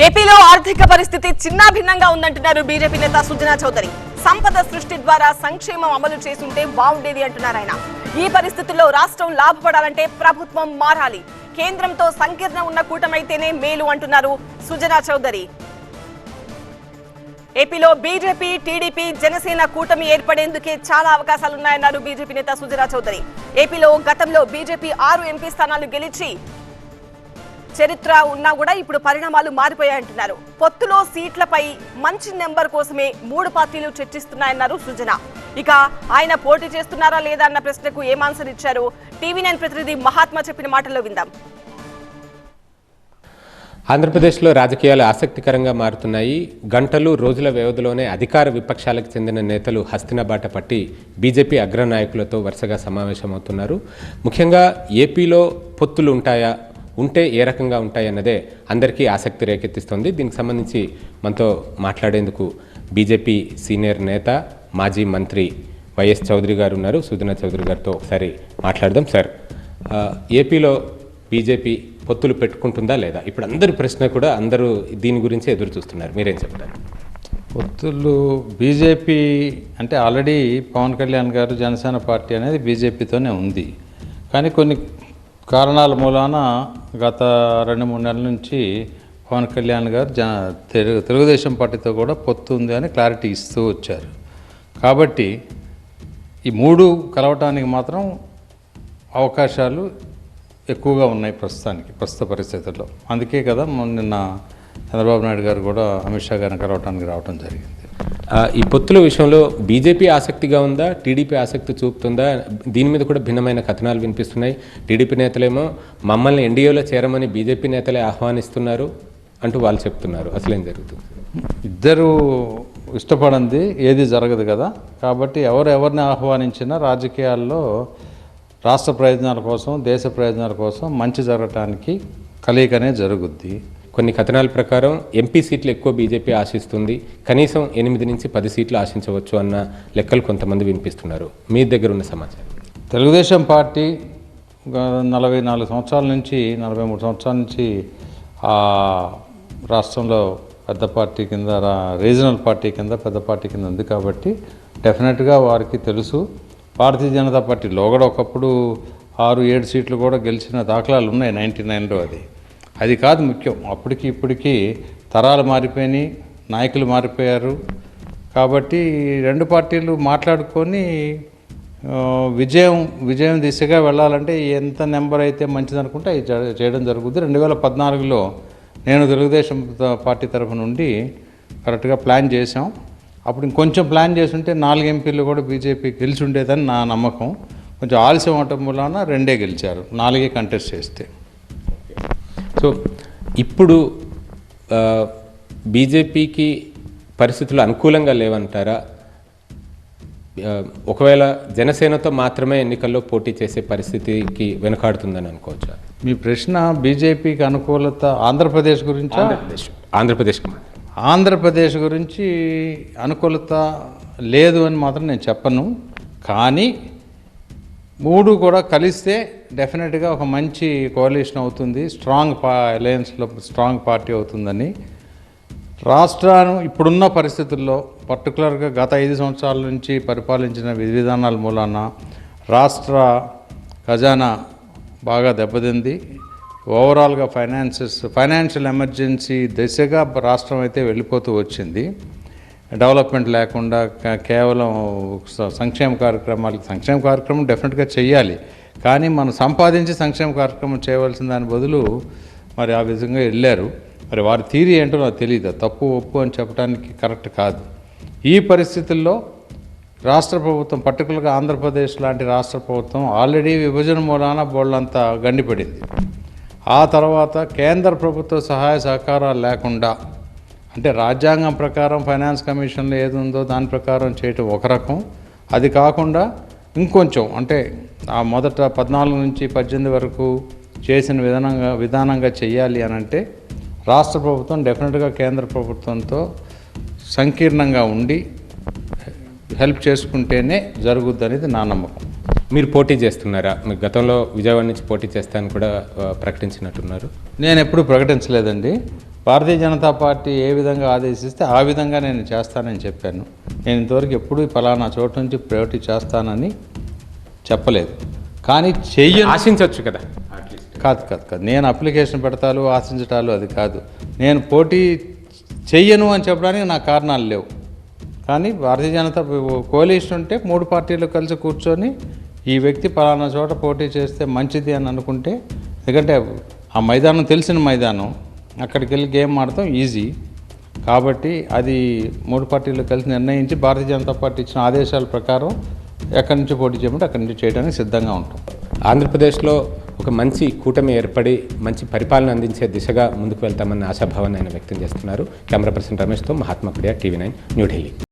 ఏపీలో ఆర్థిక పరిస్థితి చిన్నాభిన్నంగా ఉందంటున్నారు బీజేపీ నేత సుజనా చౌదరి. సంపద సృష్టి ద్వారా సంక్షేమం అమలు చేస్తుంటే బాగుండేది అంటున్నారు ఆయన. ఈ పరిస్థితుల్లో రాష్ట్రం లాభపడాలంటే ప్రభుత్వం మారాలి, కేంద్రంతో సంకీర్ణ ఉన్న కూటమైతేనే మేలు అంటున్నారు సుజనా చౌదరి. ఏపీలో బీజేపీ, టీడీపీ, జనసేన కూటమి ఏర్పడేందుకే చాలా అవకాశాలున్నాయన్నారు బీజేపీ నేత సుజనా చౌదరి. ఏపీలో గతంలో బీజేపీ 6 ఎంపీ స్థానాలు గెలిచి చరిత్ర ఉన్నా కూడా ఇప్పుడు పరిణామాలు మారిపోయాయంటున్నారు. పొత్తులో సీట్లపై మంచి నెంబర్ కోసమే 3 పార్టీలు చర్చిస్తున్నాయన్నారు సుజన. ఇక ఆయన పోటీ చేస్తున్నారా లేదా అన్న ప్రశ్నకు ఏం ఆన్సర్ ఇచ్చారు టీవీ9 ప్రతినిధి మహాత్మా చెప్పిన మాటల్లో విందాం. ఆంధ్రప్రదేశ్లో రాజకీయాలు ఆసక్తికరంగా మారుతున్నాయి. గంటలు రోజుల వ్యవధిలోనే అధికార విపక్షాలకు చెందిన నేతలు హస్తినబాట పట్టి బీజేపీ అగ్రనాయకులతో వరుసగా సమావేశమవుతున్నారు. ముఖ్యంగా ఏపీలో పొత్తులు ఉంటాయా, ఉంటే ఏ రకంగా ఉంటాయన్నదే అందరికీ ఆసక్తి రేకెత్తిస్తోంది. దీనికి సంబంధించి మనతో మాట్లాడేందుకు బీజేపీ సీనియర్ నేత, మాజీ మంత్రి వైఎస్ చౌదరి గారు ఉన్నారు. సుజనా చౌదరి గారితో ఒకసారి మాట్లాడదాం. సార్, ఏపీలో బీజేపీ పొత్తులు పెట్టుకుంటుందా లేదా? ఇప్పుడు అందరి ప్రశ్న కూడా అందరూ దీని గురించి ఎదురు చూస్తున్నారు. మీరేం చెప్తారు? పొత్తులు బీజేపీ అంటే ఆల్రెడీ పవన్ కళ్యాణ్ గారు జనసేన పార్టీ అనేది బీజేపీతోనే ఉంది. కానీ కొన్ని కారణాల మూలాన గత 2-3 నెలల నుంచి పవన్ కళ్యాణ్ గారు తెలుగుదేశం పార్టీతో కూడా పొత్తు ఉంది అని క్లారిటీ ఇస్తూ వచ్చారు. కాబట్టి ఈ 3 కలవటానికి మాత్రం అవకాశాలు ఎక్కువగా ఉన్నాయి ప్రస్తుత పరిస్థితుల్లో. అందుకే కదా నిన్న చంద్రబాబు నాయుడు గారు కూడా అమిత్ షా గారిని కలవటానికి రావడం జరిగింది. ఈ పొత్తుల విషయంలో బీజేపీ ఆసక్తిగా ఉందా, టీడీపీ ఆసక్తి చూపుతుందా? దీని మీద కూడా భిన్నమైన కథనాలు వినిపిస్తున్నాయి. టీడీపీ నేతలేమో మమ్మల్ని ఎన్డీఏలో చేరమని బీజేపీ నేతలే ఆహ్వానిస్తున్నారు అంటూ వాళ్ళు చెప్తున్నారు. అసలేం జరుగుతుంది? ఇద్దరు ఇష్టపడింది ఏది జరగదు కదా. కాబట్టి ఎవరిని ఆహ్వానించినా రాజకీయాల్లో రాష్ట్ర ప్రయోజనాల కోసం, దేశ ప్రయోజనాల కోసం మంచి జరగటానికి కలయికనే జరుగుద్ది. కొన్ని కథనాల ప్రకారం ఎంపీ సీట్లు ఎక్కువ బీజేపీ ఆశిస్తుంది, కనీసం 8 నుంచి 10 సీట్లు ఆశించవచ్చు అన్న లెక్కలు కొంతమంది వినిపిస్తున్నారు. మీ దగ్గర ఉన్న సమాచారం? తెలుగుదేశం పార్టీ 44 సంవత్సరాల నుంచి 43 సంవత్సరాల నుంచి రాష్ట్రంలో పెద్ద పార్టీ కింద, రీజనల్ పార్టీ కింద, పెద్ద పార్టీ కింద ఉంది. కాబట్టి డెఫినెట్గా వారికి తెలుసు. భారతీయ జనతా పార్టీలో కూడా ఒకప్పుడు 6-7 సీట్లు కూడా గెలిచిన దాఖలాలు ఉన్నాయి 99లో. అది కాదు ముఖ్యం. అప్పటికి ఇప్పటికీ తరాలు మారిపోయినాయి, నాయకులు మారిపోయారు. కాబట్టి 2 పార్టీలు మాట్లాడుకొని విజయం దిశగా వెళ్ళాలంటే ఎంత నెంబర్ అయితే మంచిదనుకుంటే అది చేయడం జరుగుతుంది. 2014లో నేను తెలుగుదేశం పార్టీ తరఫు నుండి కరెక్ట్గా ప్లాన్ చేశాం. అప్పుడు ఇంకొంచెం ప్లాన్ చేస్తుంటే 4 ఎంపీలు కూడా బీజేపీ గెలిచి ఉండేదని నా నమ్మకం. కొంచెం ఆలస్యం అవటం వలన 2 గెలిచారు, 4 కంటెస్ట్ చేస్తే. సో ఇప్పుడు బీజేపీకి పరిస్థితులు అనుకూలంగా లేవంటారా? ఒకవేళ జనసేనతో మాత్రమే ఎన్నికల్లో పోటీ చేసే పరిస్థితికి వెనుకాడుతుందని అనుకోవచ్చా? మీ ప్రశ్న బీజేపీకి అనుకూలత ఆంధ్రప్రదేశ్ గురించి? ఆంధ్రప్రదేశ్ గురించి అనుకూలత లేదు అని మాత్రం నేను చెప్పను. కానీ 3 కూడా కలిస్తే డెఫినెట్గా ఒక మంచి కోalition అవుతుంది, అలయన్స్లో స్ట్రాంగ్ పార్టీ అవుతుందని. రాష్ట్రాన్ని ఇప్పుడున్న పరిస్థితుల్లో, పర్టికులర్గా గత 5 సంవత్సరాల నుంచి పరిపాలించిన విధానాల మూలాన రాష్ట్ర ఖజానా బాగా దెబ్బతింది. ఓవరాల్గా ఫైనాన్షియల్ ఎమర్జెన్సీ దిశగా రాష్ట్రం అయితే వెళ్ళిపోతూ వచ్చింది. డెవలప్మెంట్ లేకుండా కేవలం సంక్షేమ కార్యక్రమం డెఫినెట్గా చేయాలి. కానీ మనం సంపాదించి సంక్షేమ కార్యక్రమం చేయవలసిన దాని బదులు మరి ఆ విధంగా వెళ్ళారు. మరి వారి థీరీ ఏంటో నాకు తెలియదు. తప్పు ఒప్పు అని చెప్పడానికి కరెక్ట్ కాదు. ఈ పరిస్థితుల్లో రాష్ట్ర ప్రభుత్వం, పర్టికులర్గా ఆంధ్రప్రదేశ్ లాంటి రాష్ట్ర ప్రభుత్వం ఆల్రెడీ విభజన మూలాన బోళ్ళంతా గండిపడింది. ఆ తర్వాత కేంద్ర ప్రభుత్వ సహాయ సహకారాలు లేకుండా, అంటే రాజ్యాంగం ప్రకారం ఫైనాన్స్ కమిషన్లో ఏది ఉందో దాని ప్రకారం చేయటం ఒక రకం. అది కాకుండా ఇంకొంచెం అంటే ఆ మొదట 14 నుంచి 18 వరకు చేసిన విధానంగా చేయాలి అని అంటే రాష్ట్ర ప్రభుత్వం డెఫినెట్గా కేంద్ర ప్రభుత్వంతో సంకీర్ణంగా ఉండి హెల్ప్ చేసుకుంటేనే జరుగుద్ది అనేది నా నమ్మకం. మీరు పోటీ చేస్తున్నారా? మీరు గతంలో విజయవాడ నుంచి పోటీ చేస్తానని కూడా ప్రకటించినట్టున్నారు. నేను ఎప్పుడూ ప్రకటించలేదండి. భారతీయ జనతా పార్టీ ఏ విధంగా ఆదేశిస్తే ఆ విధంగా నేను చేస్తానని చెప్పాను. నేను ఇంతవరకు ఎప్పుడూ పలానా చోటు నుంచి పోటీ చేస్తానని చెప్పలేదు. కానీ చెయ్యను ఆశించవచ్చు కదా. కాదు. నేను అప్లికేషన్ పెడతాను, ఆశించటాలు అది కాదు. నేను పోటీ చెయ్యను అని చెప్పడానికి నాకు కారణాలు లేవు. కానీ భారతీయ జనతా కోalition ఉంటే 3 పార్టీలు కలిసి కూర్చొని ఈ వ్యక్తి పలానా చోట పోటీ చేస్తే మంచిది అని అనుకుంటే, ఎందుకంటే ఆ మైదానం తెలిసిన మైదానం, అక్కడికి వెళ్ళి గేమ్ ఆడటం ఈజీ. కాబట్టి అది 3 పార్టీలు కలిసి నిర్ణయించి భారతీయ జనతా పార్టీ ఇచ్చిన ఆదేశాల ప్రకారం ఎక్కడి నుంచి పోటీ చేయమంటే అక్కడి నుంచి చేయడానికి సిద్ధంగా ఉంటాం. ఆంధ్రప్రదేశ్లో ఒక మంచి కూటమి ఏర్పడి మంచి పరిపాలన అందించే దిశగా ముందుకు వెళ్తామన్న ఆశాభావాన్ని ఆయన వ్యక్తం చేస్తున్నారు. కెమెరా పర్సన్ రమేష్తో మహాత్మా కుడియా, TV9 న్యూఢిల్లీ.